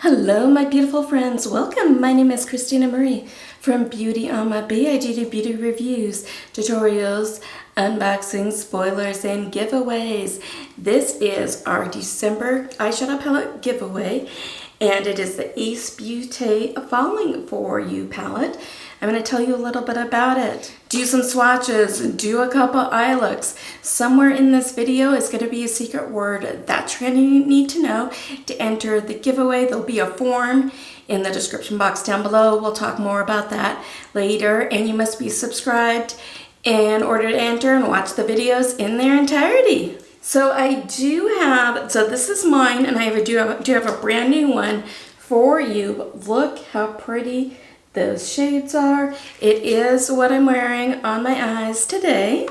Hello, my beautiful friends. Welcome. My name is Christina Marie from BeautyAmaB. I do beauty reviews, tutorials, unboxings, spoilers, and giveaways. This is our December eyeshadow palette giveaway, and it is the Acebeaute Falling For You palette. I'm going to tell you a little bit about it. Do some swatches, do a couple eye looks. Somewhere in this video is going to be a secret word that you're going to need to know to enter the giveaway. There'll be a form in the description box down below. We'll talk more about that later, and you must be subscribed in order to enter and watch the videos in their entirety. So I do have, so this is mine, and I do have a brand new one for you. Look how pretty those shades are. It is what I'm wearing on my eyes today.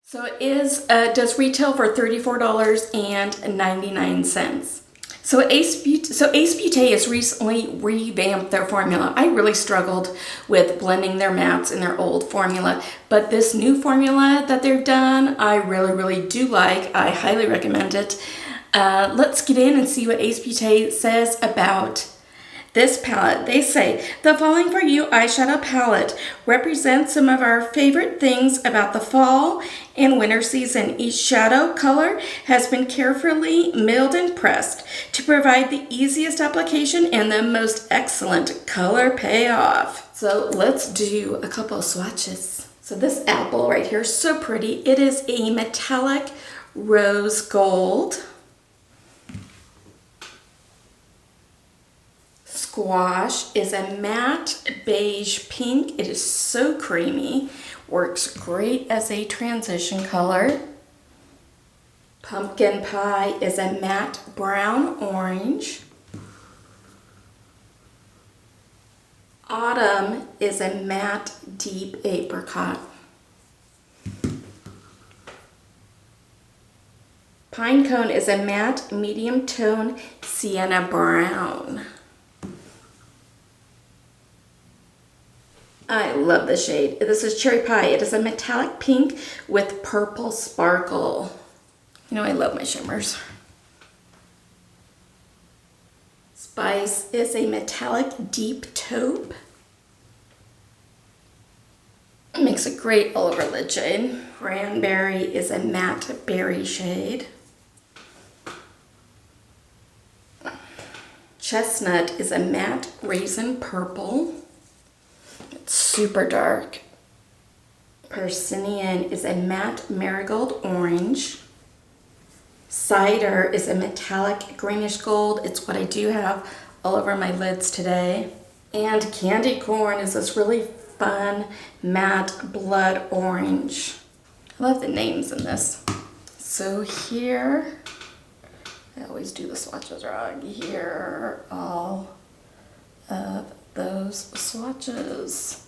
So it is does retail for $34.99. So Acebeaute has recently revamped their formula. I really struggled with blending their mattes in their old formula, but this new formula that they've done, I really do like. I highly recommend it. Let's get in and see what Acebeaute says about this palette. They say, the Falling For You eyeshadow palette represents some of our favorite things about the fall and winter season. Each shadow color has been carefully milled and pressed to provide the easiest application and the most excellent color payoff. So let's do a couple of swatches. So this apple right here is so pretty. It is a metallic rose gold. Squash is a matte beige pink. It is so creamy. Works great as a transition color. Pumpkin Pie is a matte brown orange. Autumn is a matte deep apricot. Pinecone is a matte medium tone sienna brown. I love the shade. This is Cherry Pie. It is a metallic pink with purple sparkle. You know I love my shimmers. Spice is a metallic deep taupe. It makes a great all over lid shade. Cranberry is a matte berry shade. Chestnut is a matte raisin purple. It's super dark. Persimmon is a matte marigold orange. Cider is a metallic greenish gold. It's what I do have all over my lids today. And candy corn is this really fun matte blood orange. I love the names in this. So here, I always do the swatches wrong. Here are all of those swatches.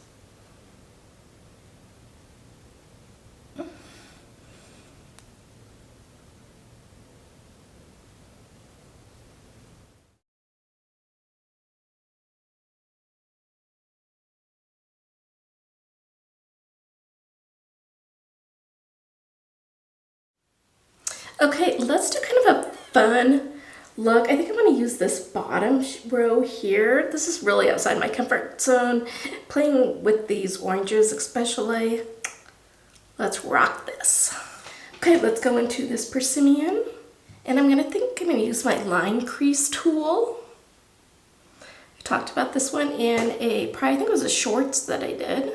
Okay, let's do kind of a fun look. I think I'm going to use this bottom row here. This is really outside my comfort zone. Playing with these oranges especially. Let's rock this. Okay, let's go into this persimmon. And I'm going to use my line crease tool. I talked about this one in I think it was a shorts that I did.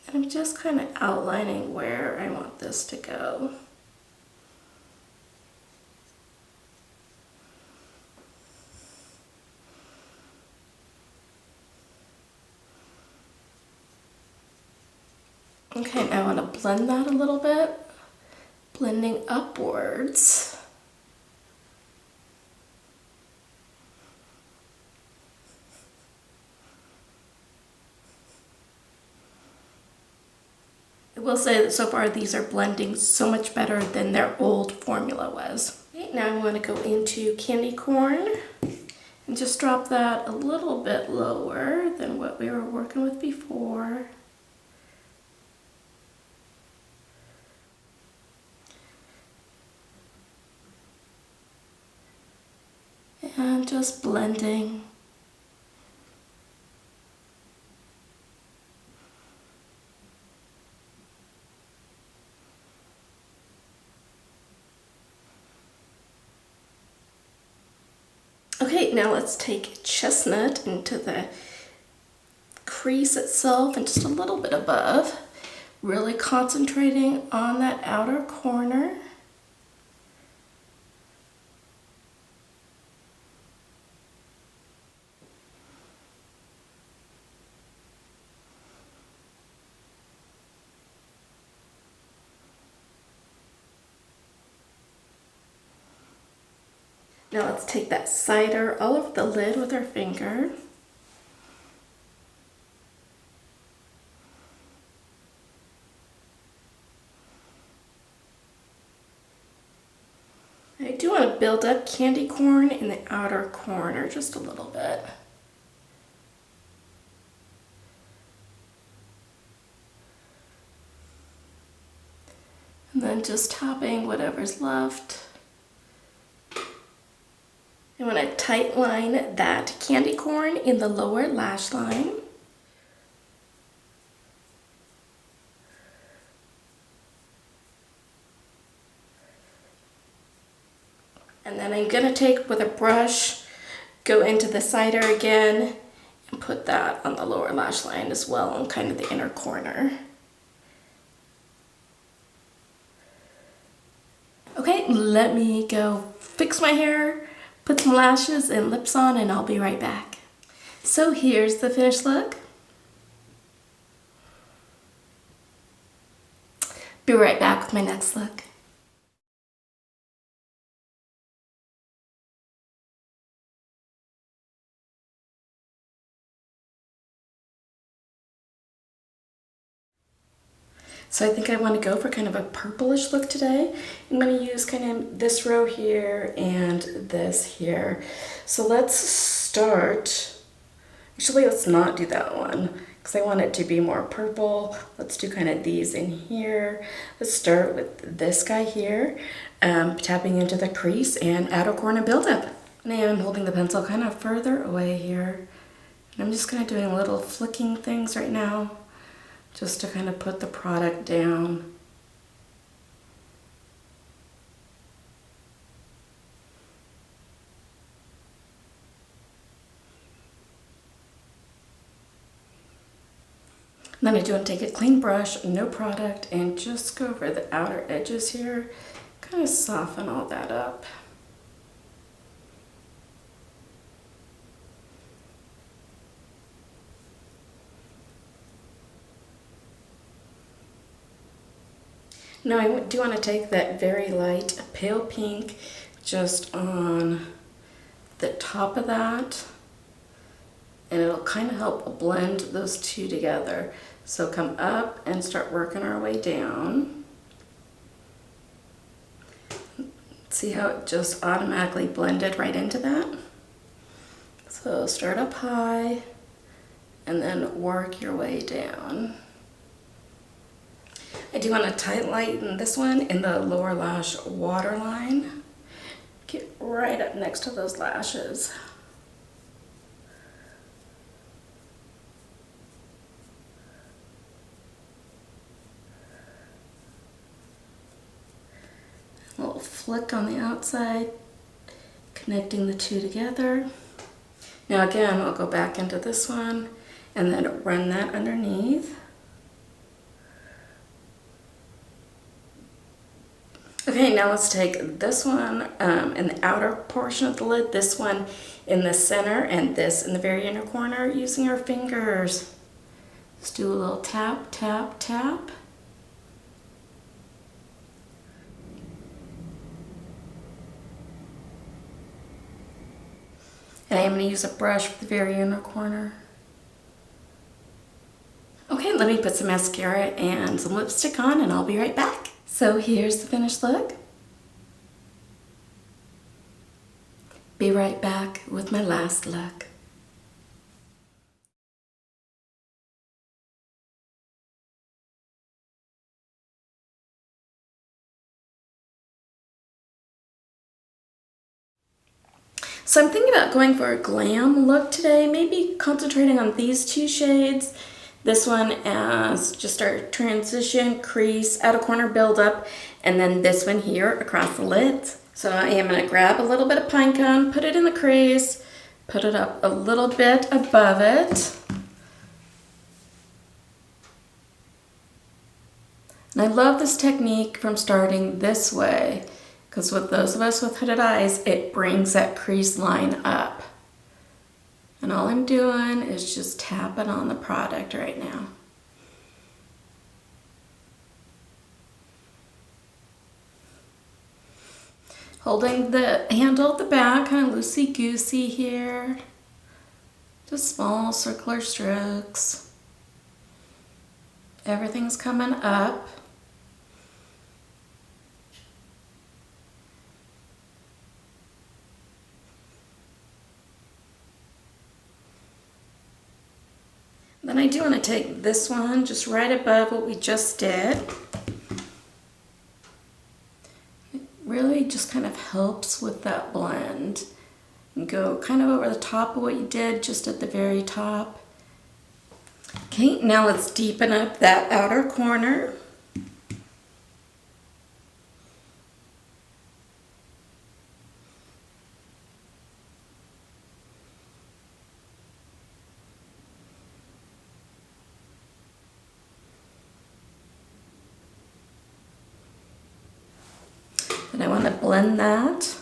And I'm just kind of outlining where I want this to go. Okay, now I want to blend that a little bit, blending upwards. I will say that so far these are blending so much better than their old formula was. Okay, now I want to go into candy corn and just drop that a little bit lower than what we were working with before. And just blending. Okay, now let's take Chestnut into the crease itself and just a little bit above, really concentrating on that outer corner. Now let's take that cider all over the lid with our finger. I do want to build up candy corn in the outer corner just a little bit. And then just topping whatever's left. I want to tight line that candy corn in the lower lash line. And then I'm going to take with a brush, go into the cider again, and put that on the lower lash line as well on kind of the inner corner. Okay, let me go fix my hair, put some lashes and lips on, and I'll be right back. So here's the finished look. Be right back with my next look. So I think I want to go for kind of a purplish look today. I'm going to use kind of this row here and this here. So let's start, actually let's not do that one because I want it to be more purple. Let's do kind of these in here. Let's start with this guy here, tapping into the crease and outer corner buildup. And I am holding the pencil kind of further away here. And I'm just kind of doing little flicking things right now, just to kind of put the product down. And then I do want to take a clean brush, no product, and just go over the outer edges here, kind of soften all that up. Now I do want to take that very light pale pink just on the top of that, and it'll kind of help blend those two together. So come up and start working our way down. See how it just automatically blended right into that? So start up high and then work your way down. I do want to tight lighten this one in the lower lash waterline. Get right up next to those lashes. A little flick on the outside, connecting the two together. Now again, I'll go back into this one and then run that underneath. Okay, now let's take this one in the outer portion of the lid, this one in the center, and this in the very inner corner using our fingers. Just do a little tap, tap, tap. And I'm going to use a brush for the very inner corner. Okay, let me put some mascara and some lipstick on and I'll be right back. So here's the finished look. Be right back with my last look. So I'm thinking about going for a glam look today, maybe concentrating on these two shades. This one as just our transition, crease, outer corner buildup, and then this one here across the lids. So I am going to grab a little bit of pine cone, put it in the crease, put it up a little bit above it. And I love this technique from starting this way, because with those of us with hooded eyes, it brings that crease line up. And all I'm doing is just tapping on the product right now. Holding the handle at the back, kind of loosey-goosey here. Just small circular strokes. Everything's coming up. Then I do want to take this one just right above what we just did. It really just kind of helps with that blend. And go kind of over the top of what you did, just at the very top. Okay, now let's deepen up that outer corner. And I want to blend that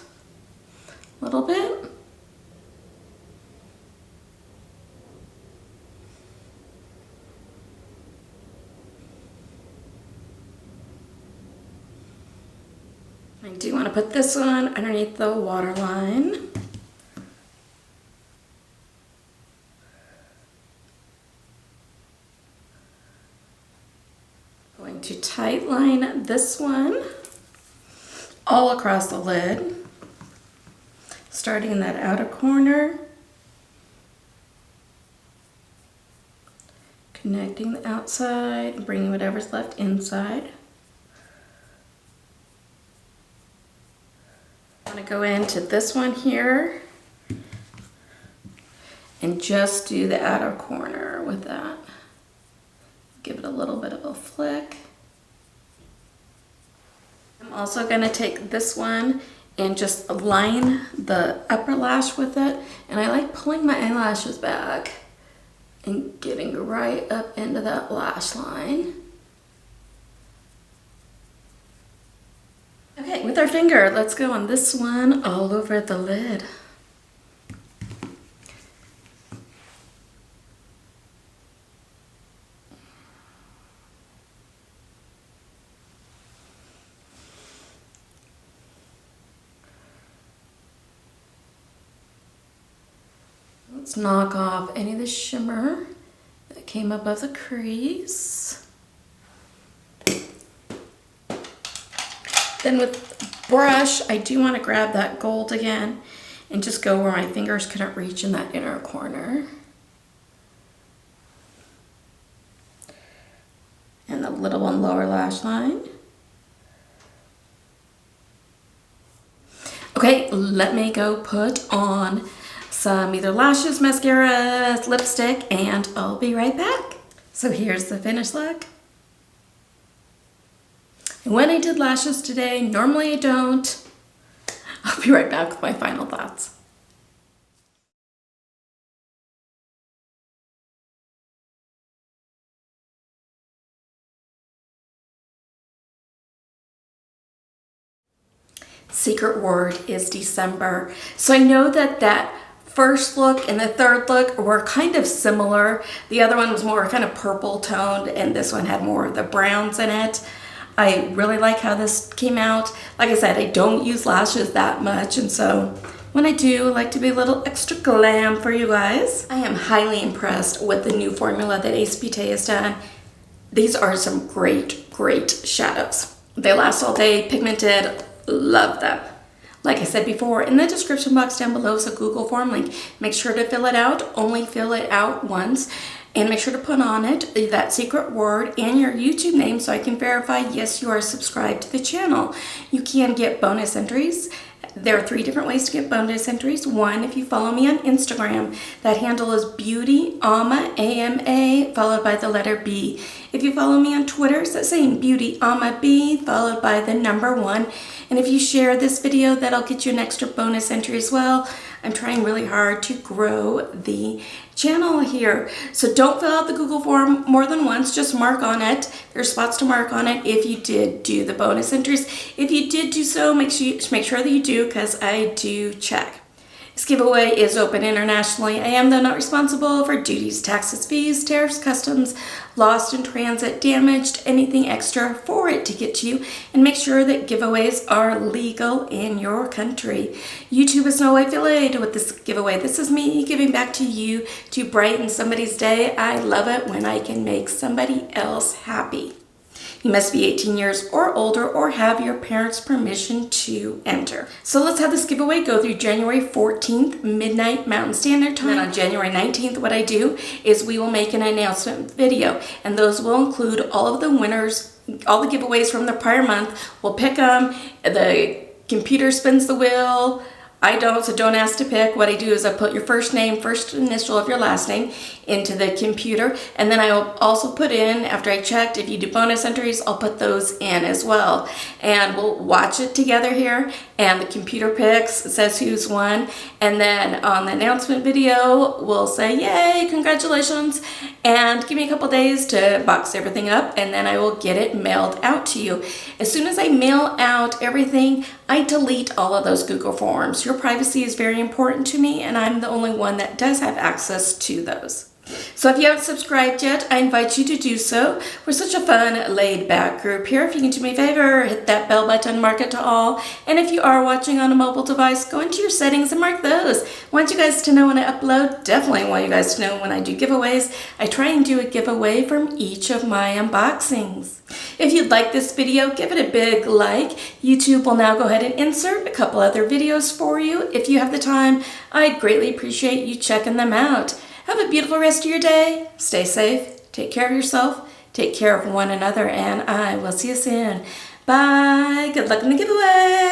a little bit. I do want to put this one underneath the waterline. Going to tight line this one all across the lid, starting in that outer corner, connecting the outside and bringing whatever's left inside. I'm going to go into this one here and just do the outer corner with that. Give it a little bit of a flick. I'm also going to take this one and just line the upper lash with it. And I like pulling my eyelashes back and getting right up into that lash line. Okay, with our finger, let's go on this one all over the lid. Let's knock off any of the shimmer that came above the crease. Then with brush, I do want to grab that gold again and just go where my fingers couldn't reach in that inner corner. And the little one lower lash line. Okay, let me go put on some either lashes, mascara, lipstick, and I'll be right back. So here's the finished look. And when I did lashes today, normally I don't. I'll be right back with my final thoughts. Secret word is December. So I know that first look and the third look were kind of similar. The other one was more kind of purple toned and this one had more of the browns in it. I really like how this came out. Like I said, I don't use lashes that much, and so when I do, I like to be a little extra glam for you guys. I am highly impressed with the new formula that Acebeaute has done. These are some great, great shadows. They last all day, pigmented, love them. Like I said before, in the description box down below is a Google form link. Make sure to fill it out, only fill it out once. And make sure to put on it that secret word and your YouTube name so I can verify, yes, you are subscribed to the channel. You can get bonus entries There are 3 different ways to get bonus entries. One, if you follow me on Instagram, that handle is BeautyAmaB, A-M-A, followed by the letter B. If you follow me on Twitter, it's the same, BeautyAmaB, followed by the number 1. And if you share this video, that'll get you an extra bonus entry as well. I'm trying really hard to grow the channel here. So don't fill out the Google form more than once, just mark on it. There's spots to mark on it if you did do the bonus entries. If you did do so, make sure that you do, because I do check. This giveaway is open internationally. I am, though, not responsible for duties, taxes, fees, tariffs, customs, lost in transit, damaged, anything extra for it to get to you. And make sure that giveaways are legal in your country. YouTube is no way affiliated with this giveaway. This is me giving back to you to brighten somebody's day. I love it when I can make somebody else happy. You must be 18 years or older or have your parents' permission to enter. So let's have this giveaway go through January 14th, midnight Mountain Standard Time. And then on January 19th, what I do is we will make an announcement video. And those will include all of the winners, all the giveaways from the prior month. We'll pick them. The computer spins the wheel. I don't, so don't ask to pick. What I do is I put your first name, first initial of your last name into the computer, and then I will also put in, after I checked, if you do bonus entries, I'll put those in as well. And we'll watch it together here, and the computer picks, it says who's won, and then on the announcement video, we'll say, yay, congratulations, and give me a couple days to box everything up, and then I will get it mailed out to you. As soon as I mail out everything, I delete all of those Google Forms. Your privacy is very important to me, and I'm the only one that does have access to those. So if you haven't subscribed yet, I invite you to do so. We're such a fun, laid-back group here. If you can do me a favor, hit that bell button, mark it to all. And if you are watching on a mobile device, go into your settings and mark those. I want you guys to know when I upload. Definitely want you guys to know when I do giveaways. I try and do a giveaway from each of my unboxings. If you'd like this video, give it a big like. YouTube will now go ahead and insert a couple other videos for you. If you have the time, I'd greatly appreciate you checking them out. Have a beautiful rest of your day. Stay safe. Take care of yourself. Take care of one another. And I will see you soon. Bye. Good luck in the giveaway.